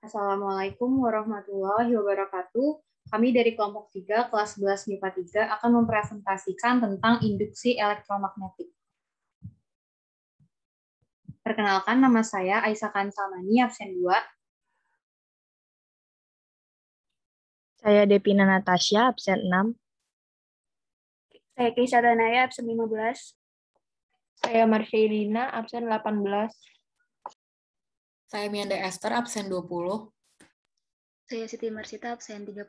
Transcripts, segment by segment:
Assalamualaikum warahmatullahi wabarakatuh. Kami dari kelompok 3, kelas 11 MIPA 3 akan mempresentasikan tentang induksi elektromagnetik. Perkenalkan, nama saya Aisyah Kansalmani, absen 2. Saya Devina Natasha, absen 6. Saya Keisha Danaya, absen 15. Saya Marshailina, absen 18. Saya Mianda Esther, absen 20. Saya Siti Marsita, absen 36.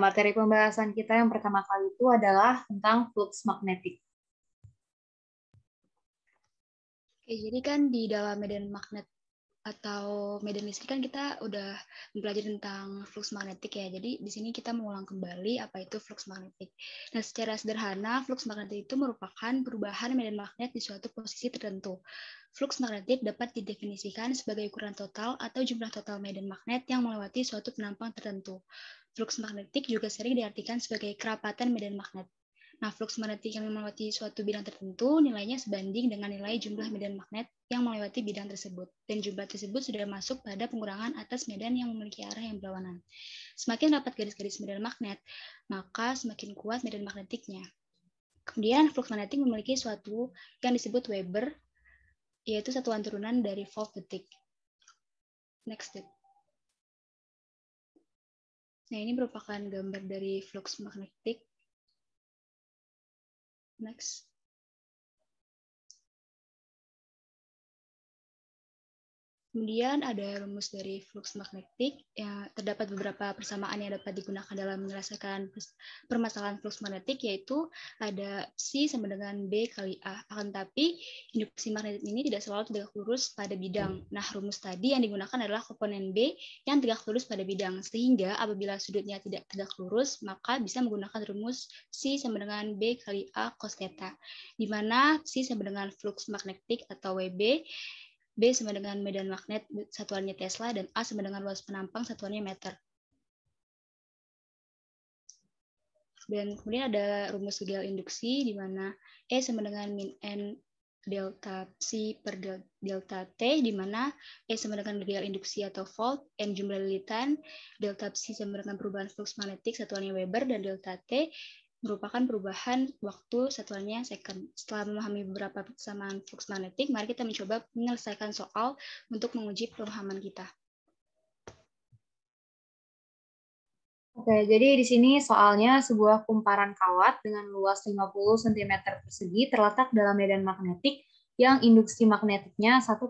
Materi pembahasan kita yang pertama kali itu adalah tentang flux magnetik. Oke, jadi kan di dalam medan magnet atau medan listrik kan kita udah mempelajari tentang flux magnetik ya. Jadi di sini kita mengulang kembali apa itu flux magnetik. Nah, secara sederhana flux magnetik itu merupakan perubahan medan magnet di suatu posisi tertentu. Flux magnetik dapat didefinisikan sebagai ukuran total atau jumlah total medan magnet yang melewati suatu penampang tertentu. Flux magnetik juga sering diartikan sebagai kerapatan medan magnet. Nah, flux magnetik yang melewati suatu bidang tertentu nilainya sebanding dengan nilai jumlah medan magnet yang melewati bidang tersebut. Dan jumlah tersebut sudah masuk pada pengurangan atas medan yang memiliki arah yang berlawanan. Semakin rapat garis-garis medan magnet, maka semakin kuat medan magnetiknya. Kemudian, flux magnetik memiliki suatu yang disebut Weber, yaitu satuan turunan dari volt detik. Next step. Nah, ini merupakan gambar dari flux magnetik. Next. Kemudian ada rumus dari flux magnetik. Ya, terdapat beberapa persamaan yang dapat digunakan dalam menyelesaikan permasalahan flux magnetik, yaitu ada psi sama dengan B kali A. Akan tetapi, induksi magnetik ini tidak selalu tegak lurus pada bidang. Nah, rumus tadi yang digunakan adalah komponen B yang tegak lurus pada bidang. Sehingga apabila sudutnya tidak tegak lurus, maka bisa menggunakan rumus psi sama dengan B kali A cos theta. Di mana psi sama dengan flux magnetik atau WB, B sama dengan medan magnet satuannya Tesla, dan A sama dengan luas penampang satuannya meter. Dan kemudian ada rumus gejala induksi di mana E sama dengan min N delta psi per delta T, di mana E sama dengan gejala induksi atau volt, N jumlah lilitan, delta psi sama dengan perubahan flux magnetik satuannya Weber, dan delta T merupakan perubahan waktu satuannya second. Setelah memahami beberapa persamaan flux magnetik, mari kita mencoba menyelesaikan soal untuk menguji pemahaman kita. Oke, jadi di sini soalnya sebuah kumparan kawat dengan luas 50 cm persegi terletak dalam medan magnetik yang induksi magnetiknya 1,4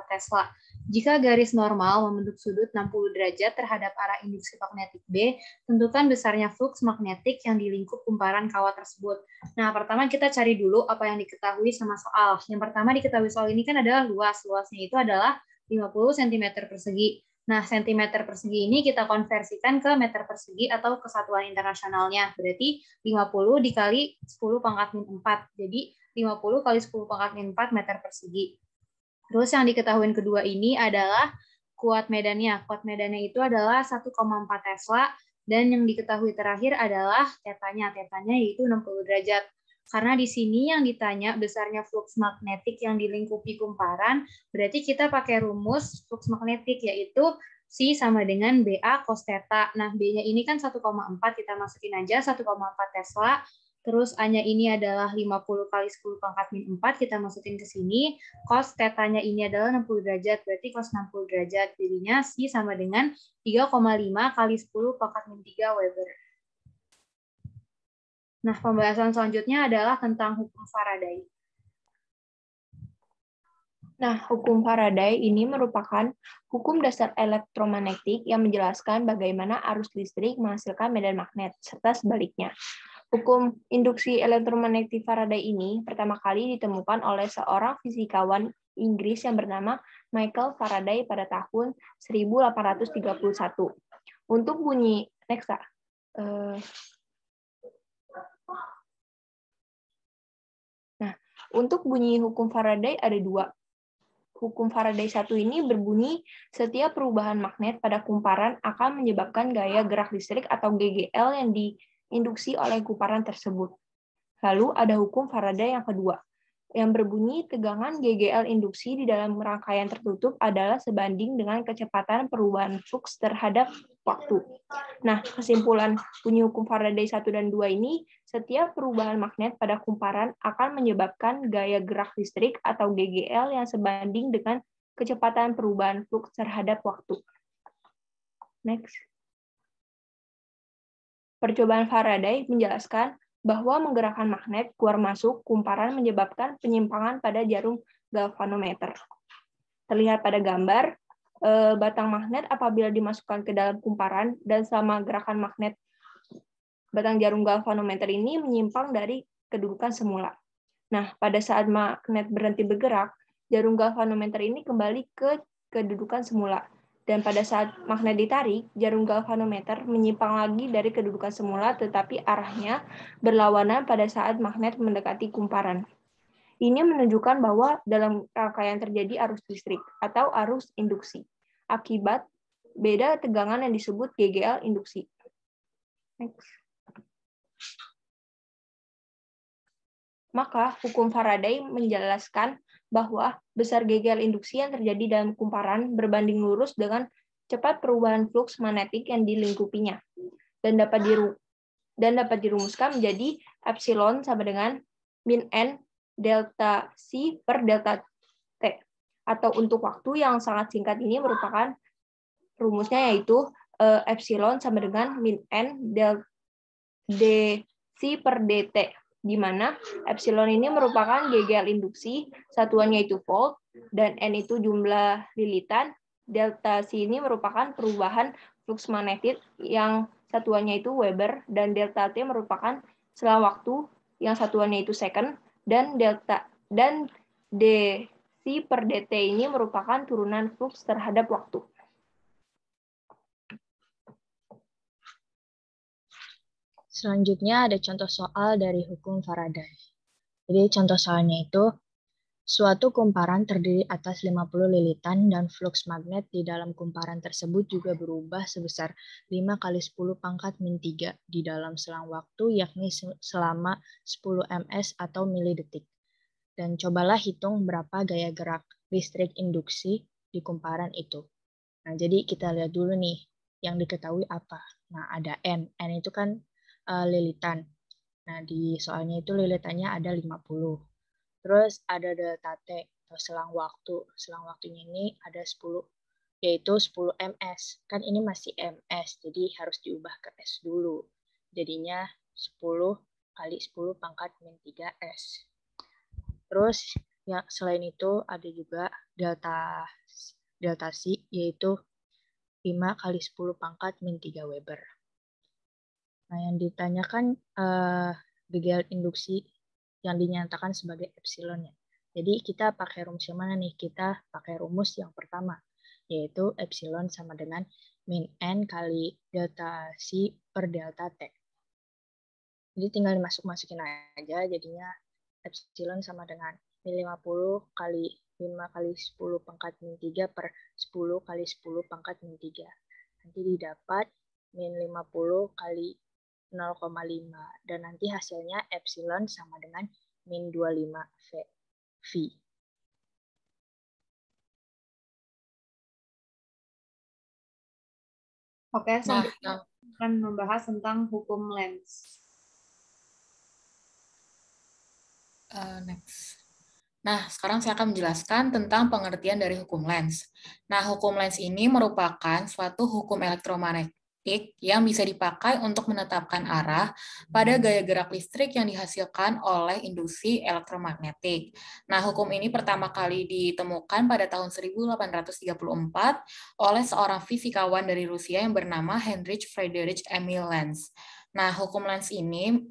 Tesla. Jika garis normal membentuk sudut 60 derajat terhadap arah induksi magnetik B, tentukan besarnya flux magnetik yang di lingkup kumparan kawat tersebut. Nah, pertama kita cari dulu apa yang diketahui sama soal. Yang pertama diketahui soal ini kan adalah luas. Luasnya itu adalah 50 cm persegi. Nah, cm persegi ini kita konversikan ke meter persegi atau kesatuan internasionalnya. Berarti 50 dikali 10 pangkat min 4. Jadi 50 kali 10 pangkat min 4 meter persegi. Terus yang diketahui kedua ini adalah kuat medannya. Kuat medannya itu adalah 1,4 Tesla. Dan yang diketahui terakhir adalah tetanya. Tetanya yaitu 60 derajat. Karena di sini yang ditanya besarnya flux magnetik yang dilingkupi kumparan, berarti kita pakai rumus flux magnetik, yaitu psi sama dengan BA cos theta. Nah, B-nya ini kan 1,4, kita masukin aja 1,4 Tesla. Terus A-nya ini adalah 50 kali 10 pangkat min 4, kita masukin ke sini. Cos theta-nya ini adalah 60 derajat, berarti cos 60 derajat. Jadinya psi sama dengan 3,5 kali 10 pangkat min 3 Weber. Nah, pembahasan selanjutnya adalah tentang hukum Faraday. Nah, hukum Faraday ini merupakan hukum dasar elektromagnetik yang menjelaskan bagaimana arus listrik menghasilkan medan magnet, serta sebaliknya. Hukum induksi elektromagnetik Faraday ini pertama kali ditemukan oleh seorang fisikawan Inggris yang bernama Michael Faraday pada tahun 1831. Untuk bunyi, untuk bunyi hukum Faraday ada dua. Hukum Faraday 1 ini berbunyi setiap perubahan magnet pada kumparan akan menyebabkan gaya gerak listrik atau GGL yang diinduksi oleh kumparan tersebut. Lalu ada hukum Faraday yang kedua. yang berbunyi tegangan GGL induksi di dalam rangkaian tertutup adalah sebanding dengan kecepatan perubahan flux terhadap waktu. Nah, kesimpulan bunyi hukum Faraday 1 dan 2 ini, setiap perubahan magnet pada kumparan akan menyebabkan gaya gerak listrik atau GGL yang sebanding dengan kecepatan perubahan flux terhadap waktu. Next. Percobaan Faraday menjelaskan bahwa menggerakkan magnet keluar masuk kumparan menyebabkan penyimpangan pada jarum galvanometer. Terlihat pada gambar, batang magnet apabila dimasukkan ke dalam kumparan dan selama gerakan magnet batang jarum galvanometer ini menyimpang dari kedudukan semula. Nah, pada saat magnet berhenti bergerak, jarum galvanometer ini kembali ke kedudukan semula. Dan pada saat magnet ditarik, jarum galvanometer menyimpang lagi dari kedudukan semula, tetapi arahnya berlawanan pada saat magnet mendekati kumparan. Ini menunjukkan bahwa dalam rangkaian terjadi arus listrik atau arus induksi, akibat beda tegangan yang disebut GGL induksi. Next. Maka hukum Faraday menjelaskan bahwa besar GGL induksi yang terjadi dalam kumparan berbanding lurus dengan cepat perubahan flux magnetik yang dilingkupinya dan dapat dirumuskan menjadi epsilon sama dengan min N delta C per delta T. Atau untuk waktu yang sangat singkat ini merupakan rumusnya yaitu epsilon sama dengan min N delta dc per dt, di mana epsilon ini merupakan GGL induksi, satuannya itu volt, dan N itu jumlah lilitan, delta C ini merupakan perubahan flux magnetik yang satuannya itu Weber, dan delta T merupakan selang waktu yang satuannya itu second, dan dc per dt ini merupakan turunan flux terhadap waktu. Selanjutnya ada contoh soal dari hukum Faraday. Jadi contoh soalnya itu, suatu kumparan terdiri atas 50 lilitan dan flux magnet di dalam kumparan tersebut juga berubah sebesar 5 kali 10 pangkat min 3 di dalam selang waktu yakni selama 10 ms atau milidetik. Dan cobalah hitung berapa gaya gerak listrik induksi di kumparan itu. Nah, jadi kita lihat dulu nih yang diketahui apa. Nah, ada N. N itu kan lilitan. Nah, di soalnya itu lilitannya ada 50. Terus ada delta T atau selang waktu. Selang waktunya ini ada 10, yaitu 10 ms. Kan ini masih ms, jadi harus diubah ke S dulu. Jadinya 10 kali 10 pangkat min 3S. Terus ya selain itu ada juga delta C, yaitu 5 kali 10 pangkat min 3 Weber. Nah, yang ditanyakan GGL induksi yang dinyatakan sebagai epsilon ya. Jadi kita pakai rumus yang mana nih? Kita pakai rumus yang pertama, yaitu epsilon sama dengan min N kali delta C per delta T. Jadi tinggal dimasukin aja, jadinya epsilon sama dengan min 50 kali 5 kali 10 pangkat min 3 per 10 kali 10 pangkat min 3. Nanti didapat min 50 kali 0,5 dan nanti hasilnya epsilon sama dengan min 25 V. Oke, selanjutnya akan membahas tentang hukum Lenz. Next. Nah, sekarang saya akan menjelaskan tentang pengertian dari hukum Lenz. Nah, hukum Lenz ini merupakan suatu hukum elektromagnetik yang bisa dipakai untuk menetapkan arah pada gaya gerak listrik yang dihasilkan oleh induksi elektromagnetik. Nah, hukum ini pertama kali ditemukan pada tahun 1834 oleh seorang fisikawan dari Rusia yang bernama Heinrich Friedrich Emil Lenz. Nah, hukum Lenz ini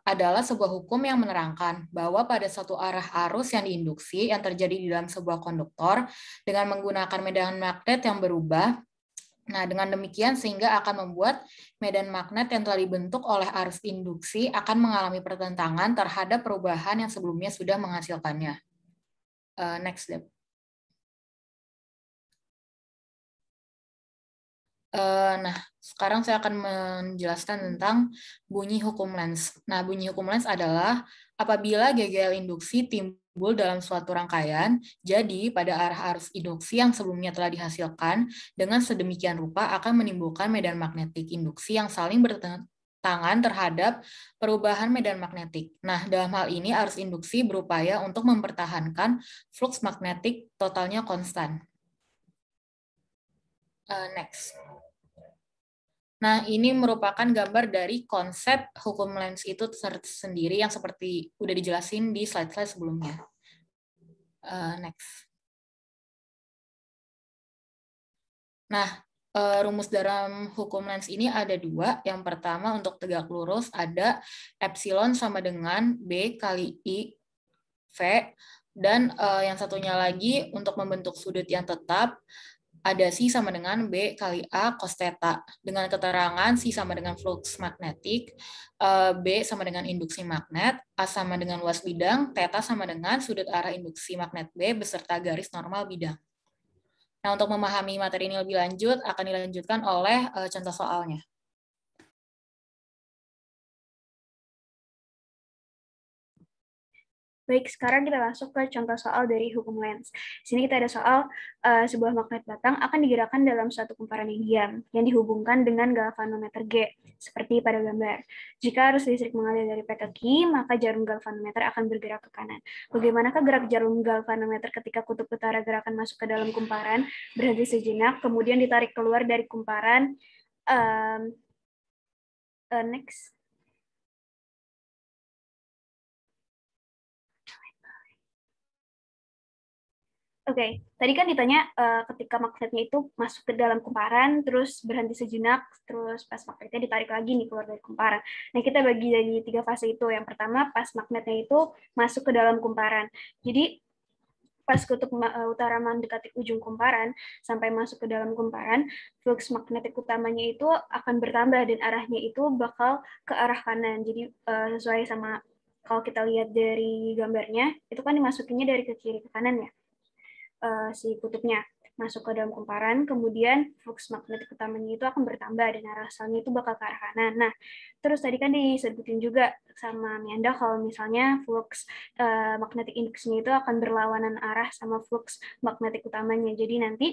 adalah sebuah hukum yang menerangkan bahwa pada suatu arah arus yang diinduksi yang terjadi di dalam sebuah konduktor dengan menggunakan medan magnet yang berubah. Nah, dengan demikian sehingga akan membuat medan magnet yang telah dibentuk oleh arus induksi akan mengalami pertentangan terhadap perubahan yang sebelumnya sudah menghasilkannya. Next step. Nah, sekarang saya akan menjelaskan tentang bunyi hukum Lenz. Nah, bunyi hukum Lenz adalah apabila GGL induksi timbul dalam suatu rangkaian, jadi pada arah arus induksi yang sebelumnya telah dihasilkan, dengan sedemikian rupa akan menimbulkan medan magnetik induksi yang saling bertentangan terhadap perubahan medan magnetik. Nah, dalam hal ini arus induksi berupaya untuk mempertahankan flux magnetik totalnya konstan. Next. Nah, ini merupakan gambar dari konsep hukum Lenz itu sendiri yang seperti udah dijelasin di slide-slide sebelumnya. Next. Nah, rumus dalam hukum Lenz ini ada dua. Yang pertama untuk tegak lurus ada epsilon sama dengan B kali I V. Dan yang satunya lagi untuk membentuk sudut yang tetap, ada Si sama dengan B kali A cos theta. Dengan keterangan Si sama dengan flux magnetik, B sama dengan induksi magnet, A sama dengan luas bidang, theta sama dengan sudut arah induksi magnet B beserta garis normal bidang. Nah, untuk memahami materi ini lebih lanjut, akan dilanjutkan oleh contoh soalnya. Baik, sekarang kita masuk ke contoh soal dari hukum Lenz. Di sini kita ada soal sebuah magnet batang akan digerakkan dalam suatu kumparan yang diam yang dihubungkan dengan galvanometer G, seperti pada gambar. Jika arus listrik mengalir dari P ke Q, maka jarum galvanometer akan bergerak ke kanan. Bagaimanakah gerak jarum galvanometer ketika kutub utara gerakan masuk ke dalam kumparan, berhenti sejenak, kemudian ditarik keluar dari kumparan? Next. Oke, tadi kan ditanya ketika magnetnya itu masuk ke dalam kumparan, terus berhenti sejenak, terus pas magnetnya ditarik lagi nih keluar dari kumparan. Nah, kita bagi dari 3 fase itu. Yang pertama, pas magnetnya itu masuk ke dalam kumparan. Jadi, pas kutub utara mendekati ujung kumparan, sampai masuk ke dalam kumparan, flux magnetik utamanya itu akan bertambah, dan arahnya itu bakal ke arah kanan. Jadi, sesuai sama kalau kita lihat dari gambarnya, itu kan dimasukinnya dari ke kiri ke kanan ya. Si kutubnya masuk ke dalam kumparan, kemudian flux magnetik utamanya itu akan bertambah dan arah asalnya itu bakal ke arah kanan. Nah, terus tadi kan disebutin juga sama Mianda kalau misalnya flux magnetik induksinya itu akan berlawanan arah sama flux magnetik utamanya. Jadi nanti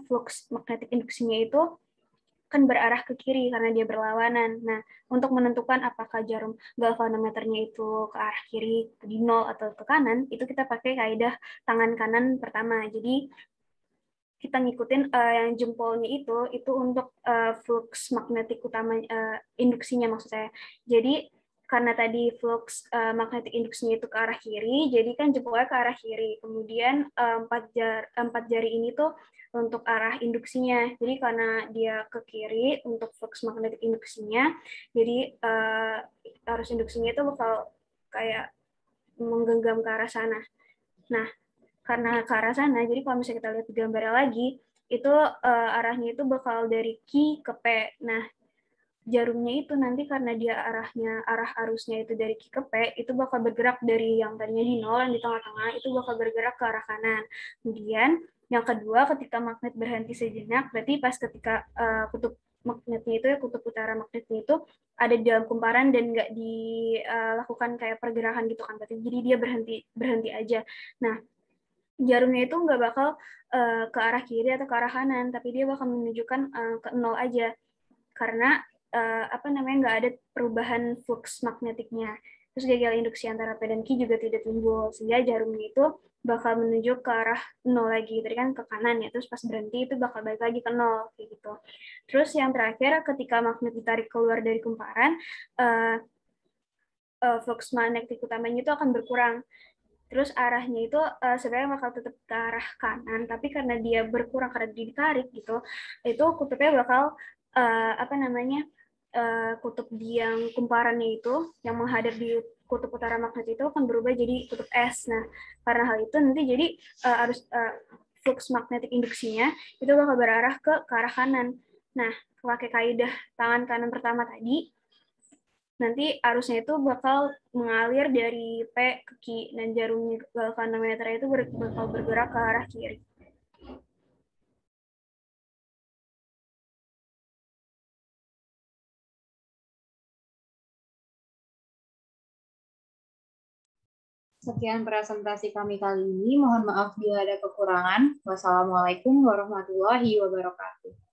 flux magnetik induksinya itu kan berarah ke kiri karena dia berlawanan. Nah, untuk menentukan apakah jarum galvanometernya itu ke arah kiri di nol atau ke kanan, itu kita pakai kaidah tangan kanan pertama. Jadi kita ngikutin yang jempolnya itu untuk flux magnetik utama induksinya maksud saya. Jadi karena tadi flux magnetik induksinya itu ke arah kiri, jadi kan jempolnya ke arah kiri. Kemudian empat jari ini tuh untuk arah induksinya. Jadi karena dia ke kiri untuk flux magnetik induksinya, jadi arus induksinya itu bakal kayak menggenggam ke arah sana. Nah, karena ke arah sana, jadi kalau misalnya kita lihat di gambarnya lagi, itu arahnya itu bakal dari Q ke P. Nah, jarumnya itu nanti karena dia arah arusnya itu dari Q ke P, itu bakal bergerak dari yang tadinya di nol, yang di tengah-tengah, itu bakal bergerak ke arah kanan. Kemudian, yang kedua, ketika magnet berhenti sejenak, berarti pas ketika kutub magnetnya itu, kutub utara magnetnya itu ada di dalam kumparan dan nggak dilakukan kayak pergerakan gitu kan, berarti jadi dia berhenti aja. Nah, jarumnya itu nggak bakal ke arah kiri atau ke arah kanan, tapi dia bakal menunjukkan ke nol aja, karena nggak ada perubahan flux magnetiknya. Terus gagal induksi antara P dan Q juga tidak timbul, sehingga jarumnya itu bakal menuju ke arah nol lagi. Tadi kan ke kanan ya, terus pas berhenti itu bakal balik lagi ke nol, kayak gitu. Terus yang terakhir, ketika magnet ditarik keluar dari kumparan, flux magnetik utamanya itu akan berkurang. Terus arahnya itu sebenarnya bakal tetap ke arah kanan, tapi karena dia berkurang karena dia ditarik gitu, itu kutubnya bakal kutub yang kumparannya itu yang menghadap di kutub utara magnet itu akan berubah jadi kutub S. Nah, karena hal itu nanti jadi flux magnetik induksinya itu bakal berarah ke arah kanan. Nah, pakai kaidah tangan kanan pertama tadi, nanti arusnya itu bakal mengalir dari P ke Q, dan jarum galvanometer itu bakal bergerak ke arah kiri. Sekian presentasi kami kali ini. Mohon maaf bila ada kekurangan. Wassalamualaikum warahmatullahi wabarakatuh.